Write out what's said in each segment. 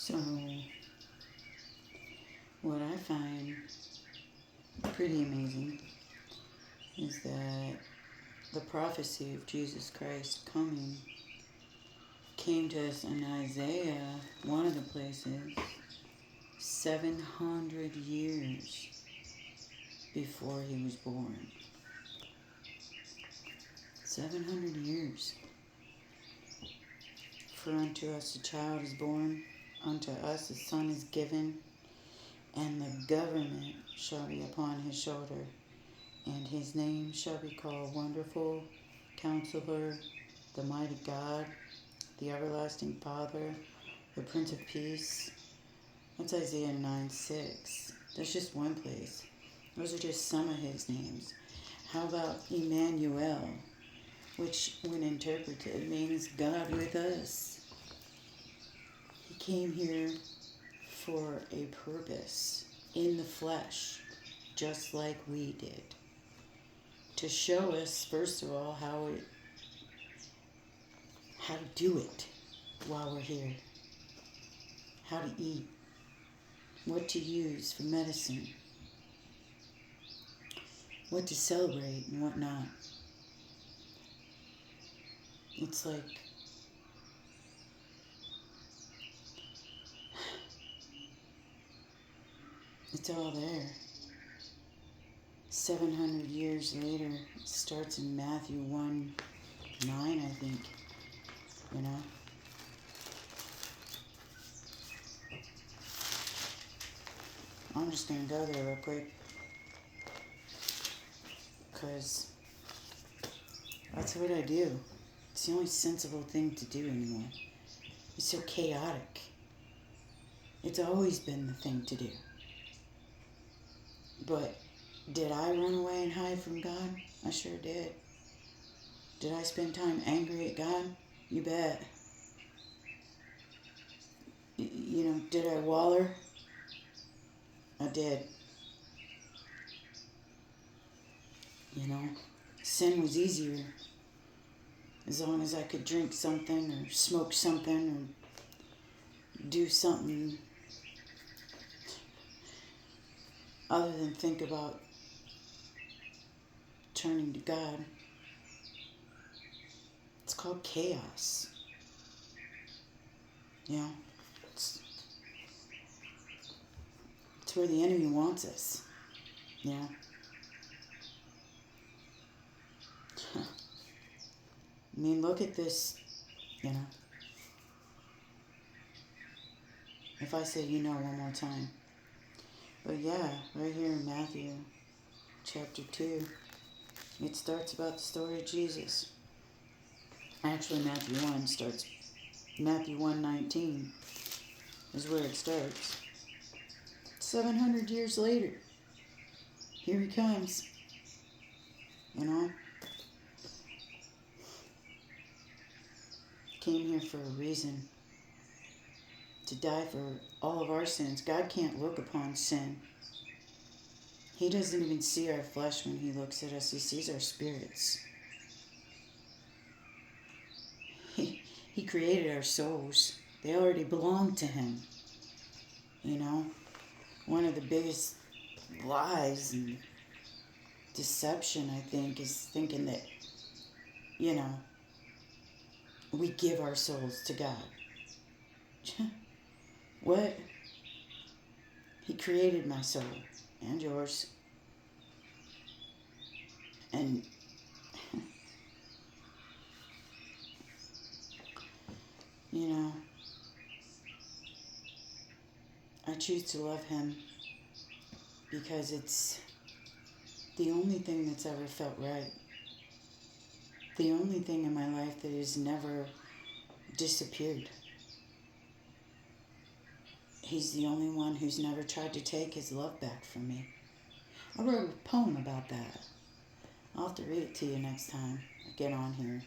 So, what I find pretty amazing is that the prophecy of Jesus Christ coming came to us in Isaiah, one of the places, 700 years before he was born. 700 years. For unto us a child is born, unto us a son is given, and the government shall be upon his shoulder, and his name shall be called Wonderful, Counselor, the Mighty God, the Everlasting Father, the Prince of Peace. That's Isaiah 9:6. That's just one place. Those are just some of his names. How about Emmanuel, which when interpreted means God with us? He came here for a purpose in the flesh, just like we did. To show us, first of all, how to do it while we're here. How to eat. What to use for medicine. What to celebrate and what not. It's like it's all there. 700 years later, it starts in Matthew 1:9, I think. You know? I'm just going to go there real quick. Because that's what I do. It's the only sensible thing to do anymore. It's so chaotic. It's always been the thing to do. But did I run away and hide from God? I sure did. Did I spend time angry at God? You bet. Did I waller? I did. Sin was easier. As long as I could drink something or smoke something or do something other than think about turning to God. It's called chaos. It's where the enemy wants us. I mean, look at this, If I say one more time. But yeah, right here in Matthew chapter 2, it starts about the story of Jesus. Actually, Matthew 1:19 is where it starts. 700 years later, here he comes. Came here for a reason. To die for all of our sins. God can't look upon sin. He doesn't even see our flesh when he looks at us. He sees our spirits. He created our souls. They already belong to him. One of the biggest lies and deception, I think, is thinking that, we give our souls to God. What? He created my soul and yours. And I choose to love him because it's the only thing that's ever felt right. The only thing in my life that has never disappeared. He's the only one who's never tried to take his love back from me. I wrote a poem about that. I'll have to read it to you next time I get on here.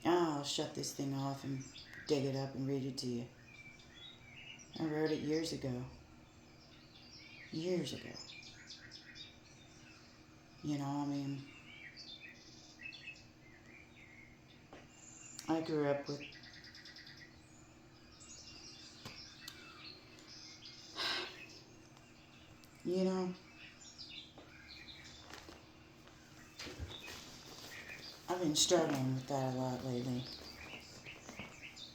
I'll shut this thing off and dig it up and read it to you. I wrote it years ago. Years ago. I grew up with You know, I've been struggling with that a lot lately.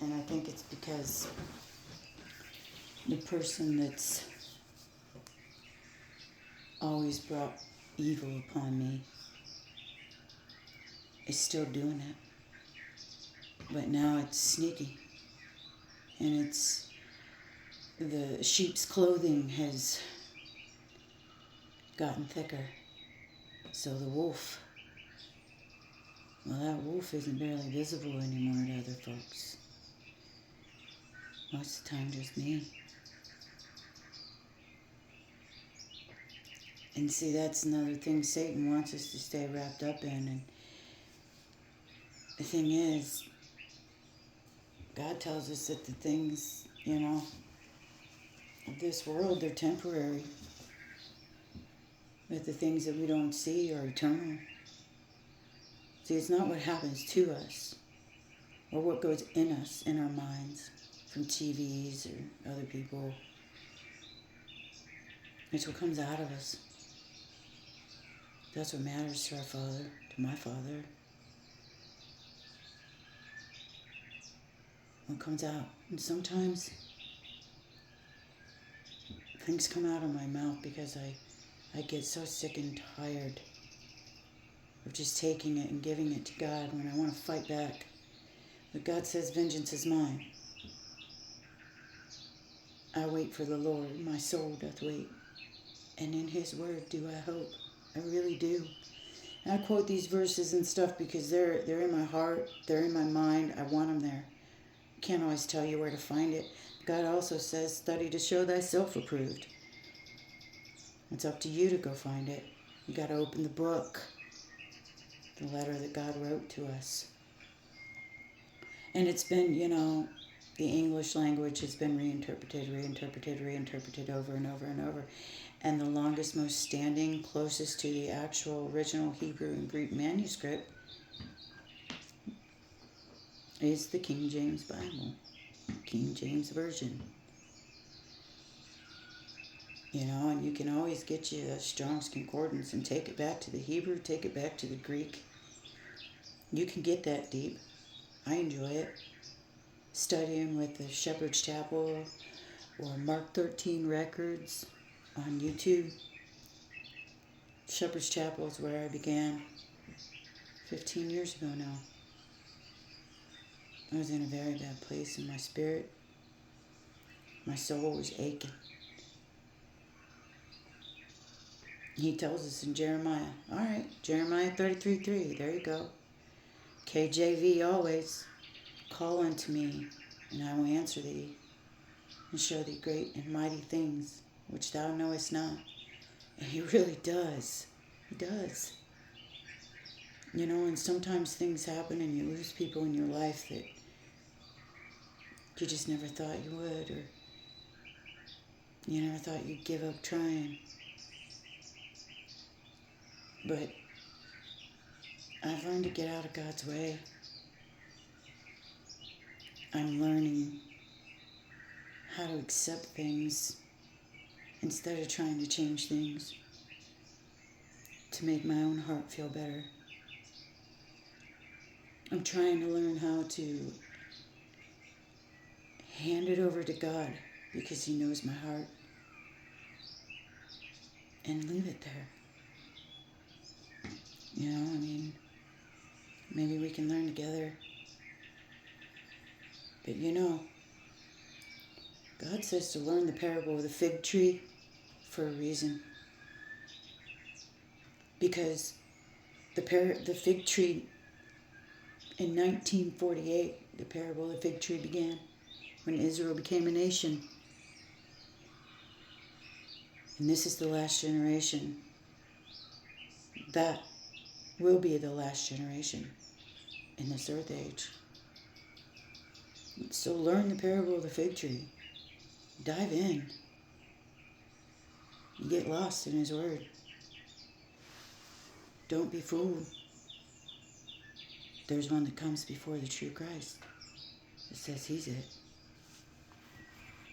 And I think it's because the person that's always brought evil upon me is still doing it. But now it's sneaky. And it's the sheep's clothing has gotten thicker. So the wolf, well, that wolf isn't barely visible anymore to other folks. Most of the time, just me. And see, that's another thing Satan wants us to stay wrapped up in. And the thing is, God tells us that the things, of this world, they're temporary. That the things that we don't see are eternal. See, it's not what happens to us or what goes in us, in our minds, from TVs or other people. It's what comes out of us. That's what matters to our Father, to my Father. What comes out. And sometimes things come out of my mouth because I get so sick and tired of just taking it and giving it to God when I want to fight back. But God says, vengeance is mine. I wait for the Lord, my soul doth wait. And in His word do I hope. I really do. And I quote these verses and stuff because they're in my heart, they're in my mind. I want them there. Can't always tell you where to find it. God also says, study to show thyself approved. It's up to you to go find it. You got to open the book, the letter that God wrote to us. And it's been, the English language has been reinterpreted over and over and over. And the longest, most standing, closest to the actual original Hebrew and Greek manuscript is the King James Bible, King James Version. And you can always get you a Strong's Concordance and take it back to the Hebrew, take it back to the Greek. You can get that deep. I enjoy it. Studying with the Shepherd's Chapel or Mark 13 Records on YouTube. Shepherd's Chapel is where I began 15 years ago now. I was in a very bad place in my spirit. My soul was aching. He tells us in Jeremiah. All right, Jeremiah 33:3. There you go. KJV always. Call unto me, and I will answer thee, and show thee great and mighty things, which thou knowest not. And He really does. He does. And sometimes things happen and you lose people in your life that you just never thought you would, or you never thought you'd give up trying. But I've learned to get out of God's way. I'm learning how to accept things instead of trying to change things to make my own heart feel better. I'm trying to learn how to hand it over to God because He knows my heart and leave it there. Maybe we can learn together. But God says to learn the parable of the fig tree for a reason. Because the fig tree, in 1948, the parable of the fig tree began when Israel became a nation. And this is the last generation. That will be the last generation in this earth age. So learn the parable of the fig tree. Dive in. You get lost in His word. Don't be fooled. There's one that comes before the true Christ. It says He's it.